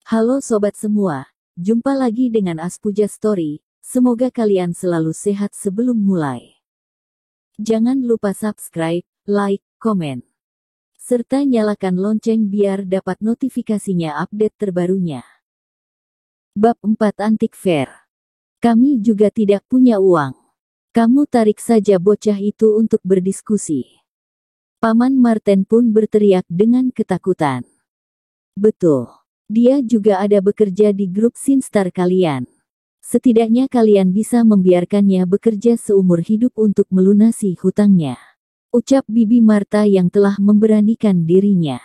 Halo sobat semua, jumpa lagi dengan Aspuja Story. Semoga kalian selalu sehat sebelum mulai. Jangan lupa subscribe, like, komen, serta nyalakan lonceng biar dapat notifikasinya update terbarunya. Bab 4 Antik Fair. Kami juga tidak punya uang. Kamu tarik saja bocah itu untuk berdiskusi. Paman Marten pun berteriak dengan ketakutan. Betul. Dia juga ada bekerja di grup Sinstar kalian. Setidaknya kalian bisa membiarkannya bekerja seumur hidup untuk melunasi hutangnya. Ucap Bibi Marta yang telah memberanikan dirinya.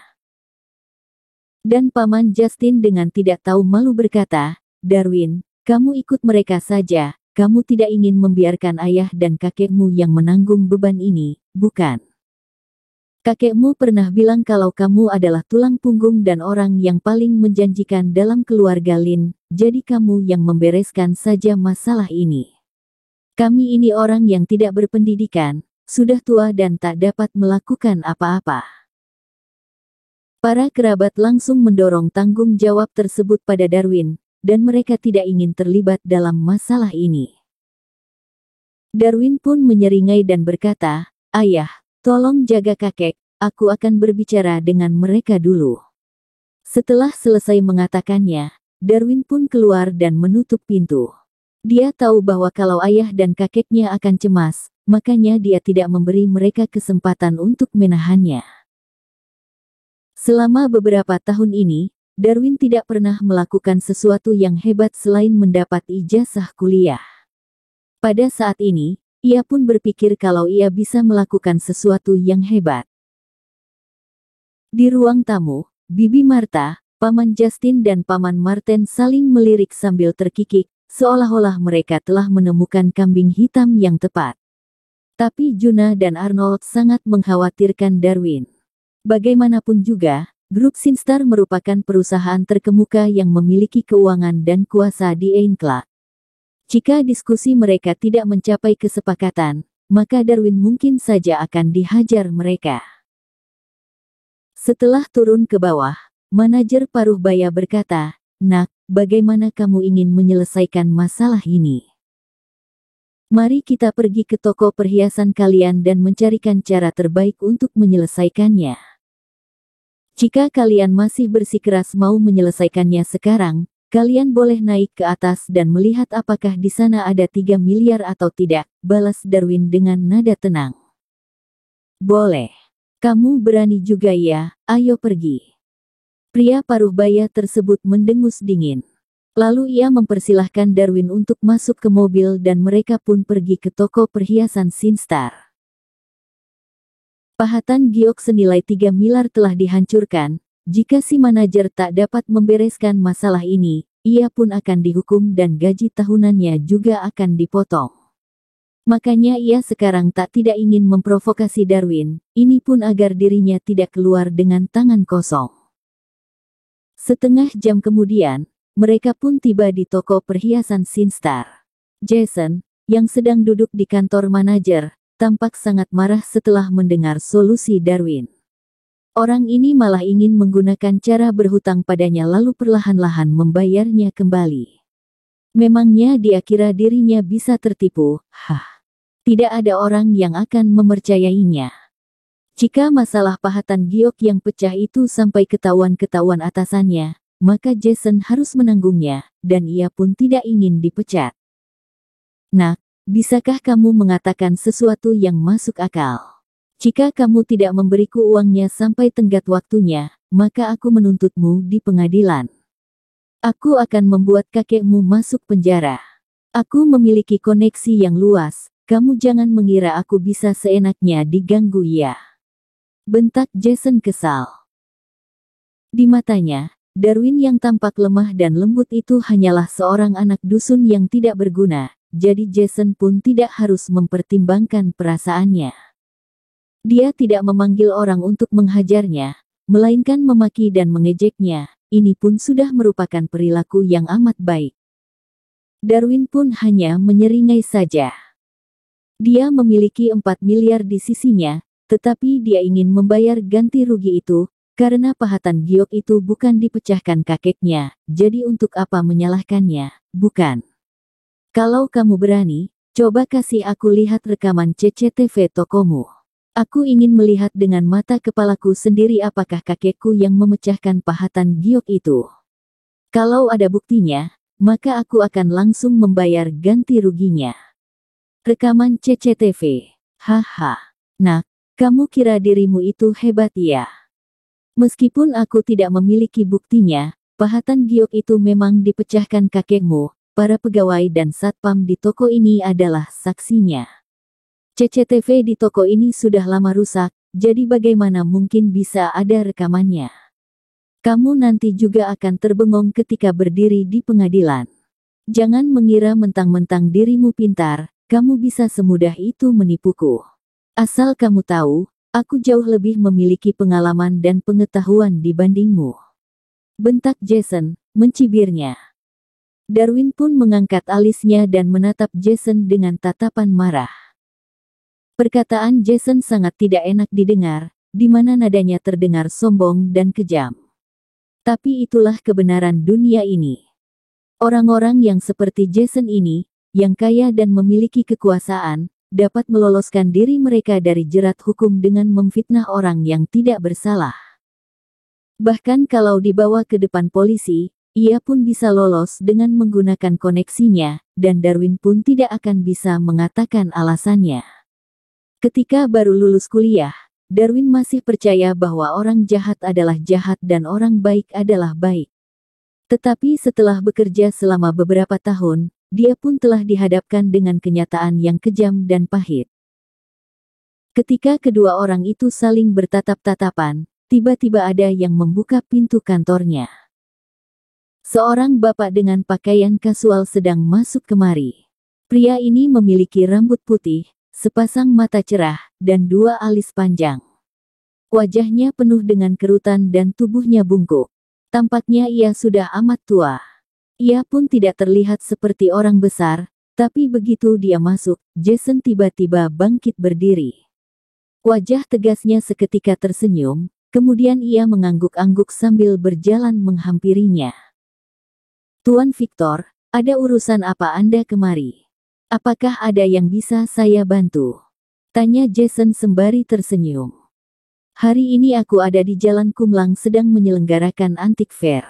Dan Paman Justin dengan tidak tahu malu berkata, Darwin, kamu ikut mereka saja, kamu tidak ingin membiarkan ayah dan kakekmu yang menanggung beban ini, bukan? Kakekmu pernah bilang kalau kamu adalah tulang punggung dan orang yang paling menjanjikan dalam keluarga Lin, jadi kamu yang membereskan saja masalah ini. Kami ini orang yang tidak berpendidikan, sudah tua dan tak dapat melakukan apa-apa. Para kerabat langsung mendorong tanggung jawab tersebut pada Darwin, dan mereka tidak ingin terlibat dalam masalah ini. Darwin pun menyeringai dan berkata, Ayah, tolong jaga kakek, aku akan berbicara dengan mereka dulu. Setelah selesai mengatakannya, Darwin pun keluar dan menutup pintu. Dia tahu bahwa kalau ayah dan kakeknya akan cemas, makanya dia tidak memberi mereka kesempatan untuk menahannya. Selama beberapa tahun ini, Darwin tidak pernah melakukan sesuatu yang hebat selain mendapat ijazah kuliah. Pada saat ini, ia pun berpikir kalau ia bisa melakukan sesuatu yang hebat. Di ruang tamu, Bibi Marta, Paman Justin dan Paman Marten saling melirik sambil terkikik, seolah-olah mereka telah menemukan kambing hitam yang tepat. Tapi Juna dan Arnold sangat mengkhawatirkan Darwin. Bagaimanapun juga, grup Sinstar merupakan perusahaan terkemuka yang memiliki keuangan dan kuasa di Aincrad. Jika diskusi mereka tidak mencapai kesepakatan, maka Darwin mungkin saja akan dihajar mereka. Setelah turun ke bawah, manajer paruh baya berkata, Nak, bagaimana kamu ingin menyelesaikan masalah ini? Mari kita pergi ke toko perhiasan kalian dan mencarikan cara terbaik untuk menyelesaikannya. Jika kalian masih bersikeras mau menyelesaikannya sekarang, kalian boleh naik ke atas dan melihat apakah di sana ada 3 miliar atau tidak, balas Darwin dengan nada tenang. Boleh. Kamu berani juga ya, ayo pergi. Pria paruh baya tersebut mendengus dingin. Lalu ia mempersilahkan Darwin untuk masuk ke mobil dan mereka pun pergi ke toko perhiasan Sinstar. Pahatan giok senilai 3 miliar telah dihancurkan. Jika si manajer tak dapat membereskan masalah ini, ia pun akan dihukum dan gaji tahunannya juga akan dipotong. Makanya ia sekarang tidak ingin memprovokasi Darwin, ini pun agar dirinya tidak keluar dengan tangan kosong. Setengah jam kemudian, mereka pun tiba di toko perhiasan Sinstar. Jason, yang sedang duduk di kantor manajer, tampak sangat marah setelah mendengar solusi Darwin. Orang ini malah ingin menggunakan cara berhutang padanya lalu perlahan-lahan membayarnya kembali. Memangnya dia kira dirinya bisa tertipu? Tidak ada orang yang akan mempercayainya. Jika masalah pahatan giok yang pecah itu sampai ketahuan atasannya, maka Jason harus menanggungnya, dan ia pun tidak ingin dipecat. Nak, bisakah kamu mengatakan sesuatu yang masuk akal? Jika kamu tidak memberiku uangnya sampai tenggat waktunya, maka aku menuntutmu di pengadilan. Aku akan membuat kakekmu masuk penjara. Aku memiliki koneksi yang luas, kamu jangan mengira aku bisa seenaknya diganggu ya. Bentak Jason kesal. Di matanya, Darwin yang tampak lemah dan lembut itu hanyalah seorang anak dusun yang tidak berguna, jadi Jason pun tidak harus mempertimbangkan perasaannya. Dia tidak memanggil orang untuk menghajarnya, melainkan memaki dan mengejeknya, ini pun sudah merupakan perilaku yang amat baik. Darwin pun hanya menyeringai saja. Dia memiliki 4 miliar di sisinya, tetapi dia ingin membayar ganti rugi itu, Karena pahatan giok itu bukan dipecahkan kakeknya, jadi untuk apa menyalahkannya, bukan? Kalau kamu berani, coba kasih aku lihat rekaman CCTV tokomu. Aku ingin melihat dengan mata kepalaku sendiri apakah kakekku yang memecahkan pahatan giok itu. Kalau ada buktinya, maka aku akan langsung membayar ganti ruginya. Rekaman CCTV. Haha. Nak, kamu kira dirimu itu hebat ya? Meskipun aku tidak memiliki buktinya, pahatan giok itu memang dipecahkan kakekmu. Para pegawai dan satpam di toko ini adalah saksinya. CCTV di toko ini sudah lama rusak, jadi bagaimana mungkin bisa ada rekamannya? Kamu nanti juga akan terbengong ketika berdiri di pengadilan. Jangan mengira mentang-mentang dirimu pintar, kamu bisa semudah itu menipuku. Asal kamu tahu, aku jauh lebih memiliki pengalaman dan pengetahuan dibandingmu. Bentak Jason, mencibirnya. Darwin pun mengangkat alisnya dan menatap Jason dengan tatapan marah. Perkataan Jason sangat tidak enak didengar, di mana nadanya terdengar sombong dan kejam. Tapi itulah kebenaran dunia ini. Orang-orang yang seperti Jason ini, yang kaya dan memiliki kekuasaan, dapat meloloskan diri mereka dari jerat hukum dengan memfitnah orang yang tidak bersalah. Bahkan kalau dibawa ke depan polisi, ia pun bisa lolos dengan menggunakan koneksinya, dan Darwin pun tidak akan bisa mengatakan alasannya. Ketika baru lulus kuliah, Darwin masih percaya bahwa orang jahat adalah jahat dan orang baik adalah baik. Tetapi setelah bekerja selama beberapa tahun, dia pun telah dihadapkan dengan kenyataan yang kejam dan pahit. Ketika kedua orang itu saling bertatap-tatapan, tiba-tiba ada yang membuka pintu kantornya. Seorang bapak dengan pakaian kasual sedang masuk kemari. Pria ini memiliki rambut putih, sepasang mata cerah, dan dua alis panjang. Wajahnya penuh dengan kerutan dan tubuhnya bungkuk. Tampaknya ia sudah amat tua. Ia pun tidak terlihat seperti orang besar, tapi begitu dia masuk, Jason tiba-tiba bangkit berdiri. Wajah tegasnya seketika tersenyum, kemudian ia mengangguk-angguk sambil berjalan menghampirinya. Tuan Victor, ada urusan apa Anda kemari? Apakah ada yang bisa saya bantu? Tanya Jason sembari tersenyum. Hari ini aku ada di Jalan Kumlang sedang menyelenggarakan antik fair.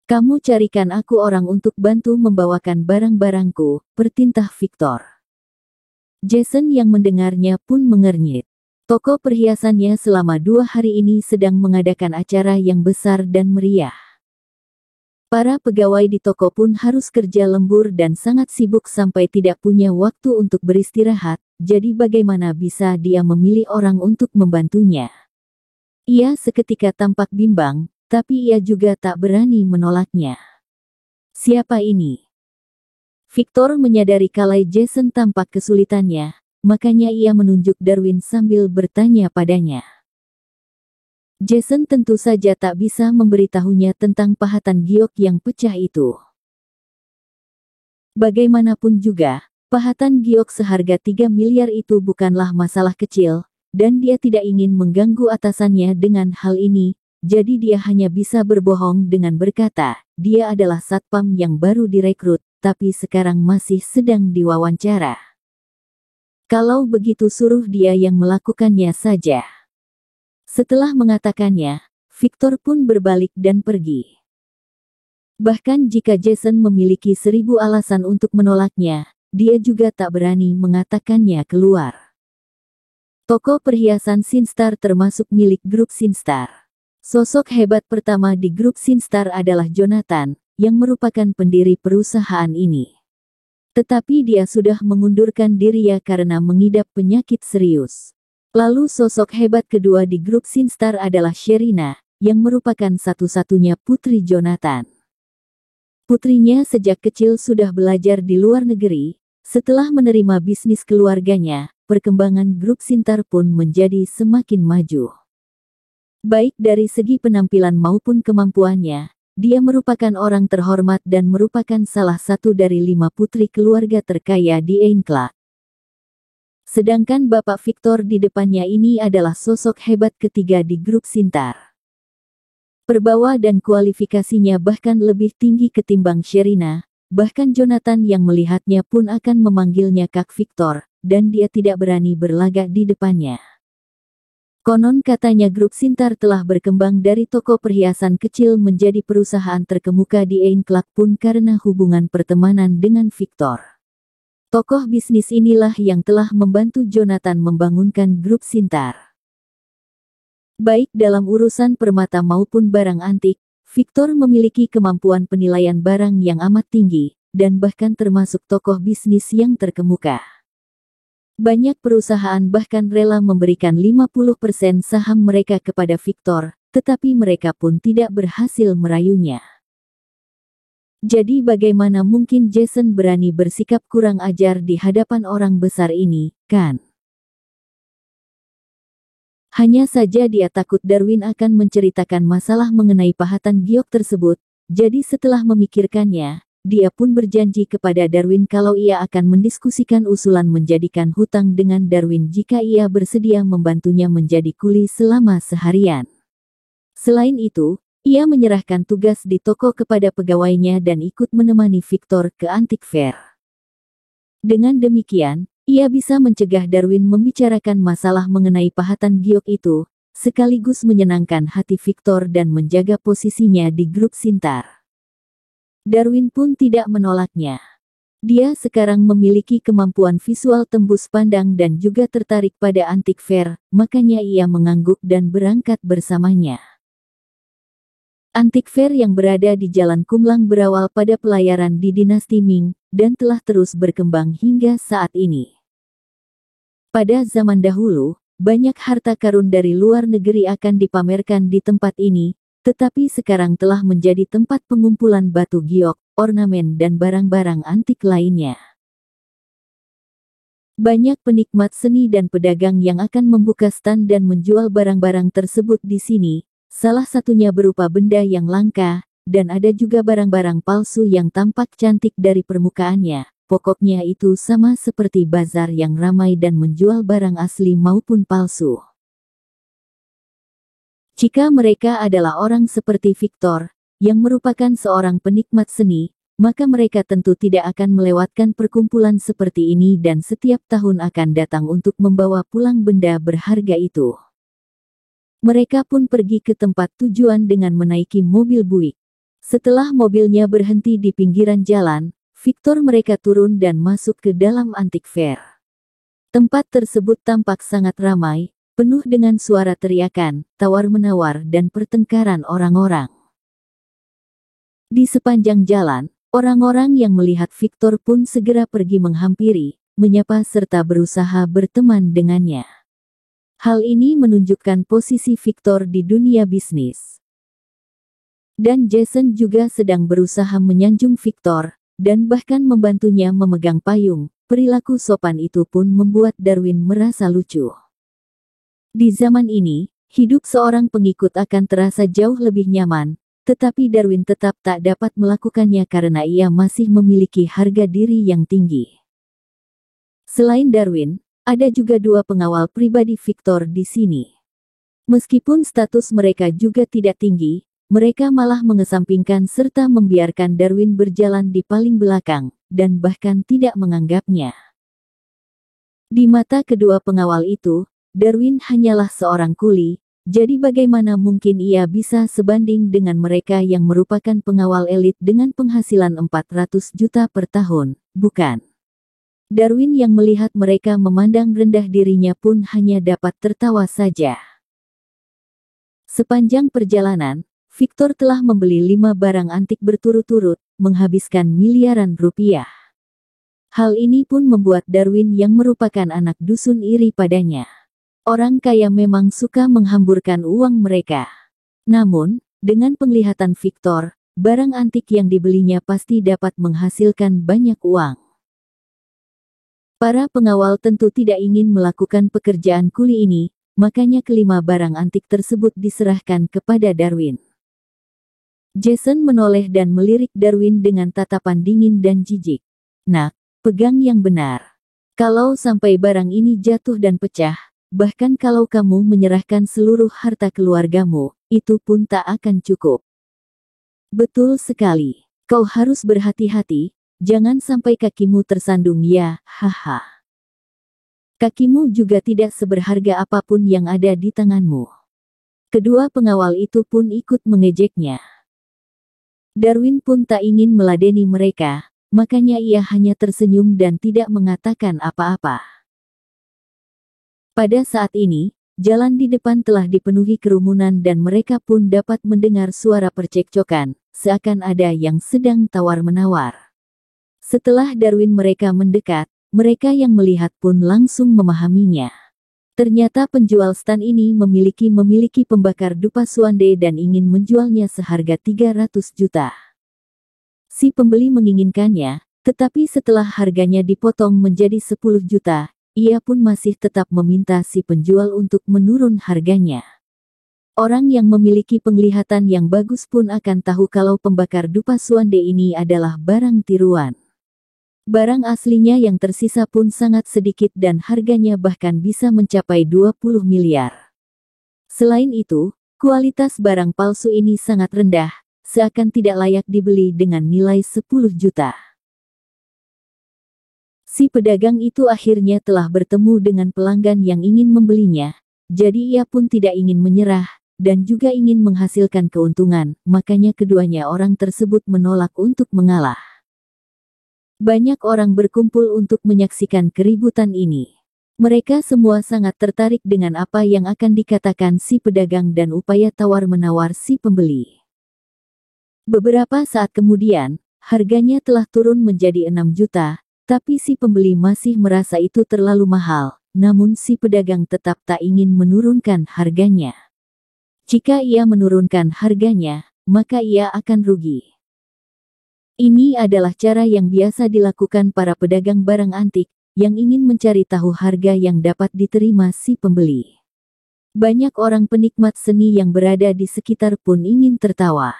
Kamu carikan aku orang untuk bantu membawakan barang-barangku, perintah Victor. Jason yang mendengarnya pun mengernyit. Toko perhiasannya selama 2 hari ini sedang mengadakan acara yang besar dan meriah. Para pegawai di toko pun harus kerja lembur dan sangat sibuk sampai tidak punya waktu untuk beristirahat, jadi bagaimana bisa dia memilih orang untuk membantunya? Ia seketika tampak bimbang, tapi ia juga tak berani menolaknya. Siapa ini? Victor menyadari kalau Jason tampak kesulitannya, makanya ia menunjuk Darwin sambil bertanya padanya. Jason tentu saja tak bisa memberitahunya tentang pahatan giok yang pecah itu. Bagaimanapun juga, pahatan giok seharga 3 miliar itu bukanlah masalah kecil, dan dia tidak ingin mengganggu atasannya dengan hal ini, jadi dia hanya bisa berbohong dengan berkata, dia adalah satpam yang baru direkrut, tapi sekarang masih sedang diwawancara. Kalau begitu suruh dia yang melakukannya saja. Setelah mengatakannya, Victor pun berbalik dan pergi. Bahkan jika Jason memiliki 1000 alasan untuk menolaknya, dia juga tak berani mengatakannya keluar. Toko perhiasan Sinstar termasuk milik grup Sinstar. Sosok hebat pertama di grup Sinstar adalah Jonathan, yang merupakan pendiri perusahaan ini. Tetapi dia sudah mengundurkan diri karena mengidap penyakit serius. Lalu sosok hebat kedua di grup Sinstar adalah Sherina, yang merupakan satu-satunya putri Jonathan. Putrinya sejak kecil sudah belajar di luar negeri. Setelah menerima bisnis keluarganya, perkembangan grup Sinstar pun menjadi semakin maju. Baik dari segi penampilan maupun kemampuannya, dia merupakan orang terhormat dan merupakan salah satu dari 5 putri keluarga terkaya di Ainclaw. Sedangkan Bapak Victor di depannya ini adalah sosok hebat ketiga di grup Sinstar. Perbawa dan kualifikasinya bahkan lebih tinggi ketimbang Sherina, bahkan Jonathan yang melihatnya pun akan memanggilnya Kak Victor, dan dia tidak berani berlagak di depannya. Konon katanya grup Sintar telah berkembang dari toko perhiasan kecil menjadi perusahaan terkemuka di Ainklak pun karena hubungan pertemanan dengan Victor. Tokoh bisnis inilah yang telah membantu Jonathan membangunkan grup Sintar. Baik dalam urusan permata maupun barang antik, Victor memiliki kemampuan penilaian barang yang amat tinggi, dan bahkan termasuk tokoh bisnis yang terkemuka. Banyak perusahaan bahkan rela memberikan 50% saham mereka kepada Victor, tetapi mereka pun tidak berhasil merayunya. Jadi bagaimana mungkin Jason berani bersikap kurang ajar di hadapan orang besar ini, kan? Hanya saja dia takut Darwin akan menceritakan masalah mengenai pahatan giok tersebut, jadi setelah memikirkannya, dia pun berjanji kepada Darwin kalau ia akan mendiskusikan usulan menjadikan hutang dengan Darwin jika ia bersedia membantunya menjadi kuli selama seharian. Selain itu, ia menyerahkan tugas di toko kepada pegawainya dan ikut menemani Victor ke Antique Fair. Dengan demikian, ia bisa mencegah Darwin membicarakan masalah mengenai pahatan giok itu, sekaligus menyenangkan hati Victor dan menjaga posisinya di grup Sintar. Darwin pun tidak menolaknya. Dia sekarang memiliki kemampuan visual tembus pandang dan juga tertarik pada Antique Fair, makanya ia mengangguk dan berangkat bersamanya. Antique Fair yang berada di Jalan Kumlang berawal pada pelayaran di dinasti Ming, dan telah terus berkembang hingga saat ini. Pada zaman dahulu, banyak harta karun dari luar negeri akan dipamerkan di tempat ini, tetapi sekarang telah menjadi tempat pengumpulan batu giok, ornamen dan barang-barang antik lainnya. Banyak penikmat seni dan pedagang yang akan membuka stand dan menjual barang-barang tersebut di sini, salah satunya berupa benda yang langka, dan ada juga barang-barang palsu yang tampak cantik dari permukaannya. Pokoknya itu sama seperti bazar yang ramai dan menjual barang asli maupun palsu. Jika mereka adalah orang seperti Victor, yang merupakan seorang penikmat seni, maka mereka tentu tidak akan melewatkan perkumpulan seperti ini dan setiap tahun akan datang untuk membawa pulang benda berharga itu. Mereka pun pergi ke tempat tujuan dengan menaiki mobil Buick. Setelah mobilnya berhenti di pinggiran jalan, Victor mereka turun dan masuk ke dalam Antique Fair. Tempat tersebut tampak sangat ramai, penuh dengan suara teriakan, tawar-menawar dan pertengkaran orang-orang. Di sepanjang jalan, orang-orang yang melihat Victor pun segera pergi menghampiri, menyapa serta berusaha berteman dengannya. Hal ini menunjukkan posisi Victor di dunia bisnis. Dan Jason juga sedang berusaha menyanjung Victor, dan bahkan membantunya memegang payung. Perilaku sopan itu pun membuat Darwin merasa lucu. Di zaman ini, hidup seorang pengikut akan terasa jauh lebih nyaman, tetapi Darwin tetap tak dapat melakukannya karena ia masih memiliki harga diri yang tinggi. Selain Darwin, ada juga dua pengawal pribadi Victor di sini. Meskipun status mereka juga tidak tinggi, mereka malah mengesampingkan serta membiarkan Darwin berjalan di paling belakang, dan bahkan tidak menganggapnya. Di mata kedua pengawal itu, Darwin hanyalah seorang kuli, jadi bagaimana mungkin ia bisa sebanding dengan mereka yang merupakan pengawal elit dengan penghasilan 400 juta per tahun, bukan? Darwin yang melihat mereka memandang rendah dirinya pun hanya dapat tertawa saja. Sepanjang perjalanan, Victor telah membeli 5 barang antik berturut-turut, menghabiskan miliaran rupiah. Hal ini pun membuat Darwin yang merupakan anak dusun iri padanya. Orang kaya memang suka menghamburkan uang mereka. Namun, dengan penglihatan Victor, barang antik yang dibelinya pasti dapat menghasilkan banyak uang. Para pengawal tentu tidak ingin melakukan pekerjaan kuli ini, makanya kelima barang antik tersebut diserahkan kepada Darwin. Jason menoleh dan melirik Darwin dengan tatapan dingin dan jijik. "Nak, pegang yang benar. Kalau sampai barang ini jatuh dan pecah, bahkan kalau kamu menyerahkan seluruh harta keluargamu, itu pun tak akan cukup. Betul sekali. Kau harus berhati-hati, jangan sampai kakimu tersandung ya, haha. Kakimu juga tidak seberharga apapun yang ada di tanganmu. Kedua pengawal itu pun ikut mengejeknya. Darwin pun tak ingin meladeni mereka, makanya ia hanya tersenyum dan tidak mengatakan apa-apa. Pada saat ini, jalan di depan telah dipenuhi kerumunan dan mereka pun dapat mendengar suara percekcokan, seakan ada yang sedang tawar-menawar. Setelah Darwin mereka mendekat, mereka yang melihat pun langsung memahaminya. Ternyata penjual stan ini memiliki pembakar dupa Suande dan ingin menjualnya seharga 300 juta. Si pembeli menginginkannya, tetapi setelah harganya dipotong menjadi 10 juta, ia pun masih tetap meminta si penjual untuk menurun harganya. Orang yang memiliki penglihatan yang bagus pun akan tahu kalau pembakar dupa Suande ini adalah barang tiruan. Barang aslinya yang tersisa pun sangat sedikit dan harganya bahkan bisa mencapai 20 miliar. Selain itu, kualitas barang palsu ini sangat rendah, seakan tidak layak dibeli dengan nilai 10 juta. Si pedagang itu akhirnya telah bertemu dengan pelanggan yang ingin membelinya, jadi ia pun tidak ingin menyerah, dan juga ingin menghasilkan keuntungan, makanya keduanya orang tersebut menolak untuk mengalah. Banyak orang berkumpul untuk menyaksikan keributan ini. Mereka semua sangat tertarik dengan apa yang akan dikatakan si pedagang dan upaya tawar-menawar si pembeli. Beberapa saat kemudian, harganya telah turun menjadi 6 juta, tapi si pembeli masih merasa itu terlalu mahal, namun si pedagang tetap tak ingin menurunkan harganya. Jika ia menurunkan harganya, maka ia akan rugi. Ini adalah cara yang biasa dilakukan para pedagang barang antik, yang ingin mencari tahu harga yang dapat diterima si pembeli. Banyak orang penikmat seni yang berada di sekitar pun ingin tertawa.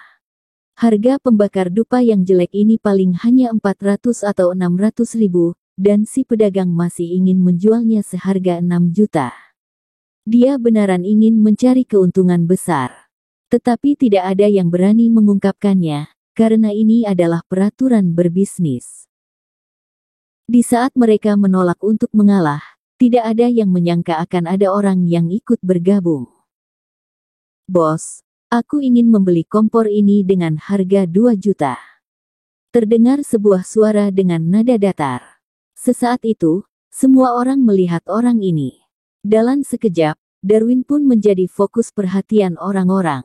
Harga pembakar dupa yang jelek ini paling hanya 400 atau 600 ribu, dan si pedagang masih ingin menjualnya seharga 6 juta. Dia benaran ingin mencari keuntungan besar. Tetapi tidak ada yang berani mengungkapkannya, karena ini adalah peraturan berbisnis. Di saat mereka menolak untuk mengalah, tidak ada yang menyangka akan ada orang yang ikut bergabung. Bos, aku ingin membeli kompor ini dengan harga 2 juta. Terdengar sebuah suara dengan nada datar. Sesaat itu, semua orang melihat orang ini. Dalam sekejap, Darwin pun menjadi fokus perhatian orang-orang.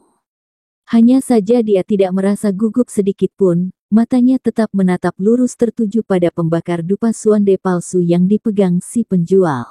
Hanya saja dia tidak merasa gugup sedikit pun, matanya tetap menatap lurus tertuju pada pembakar dupa Suande palsu yang dipegang si penjual.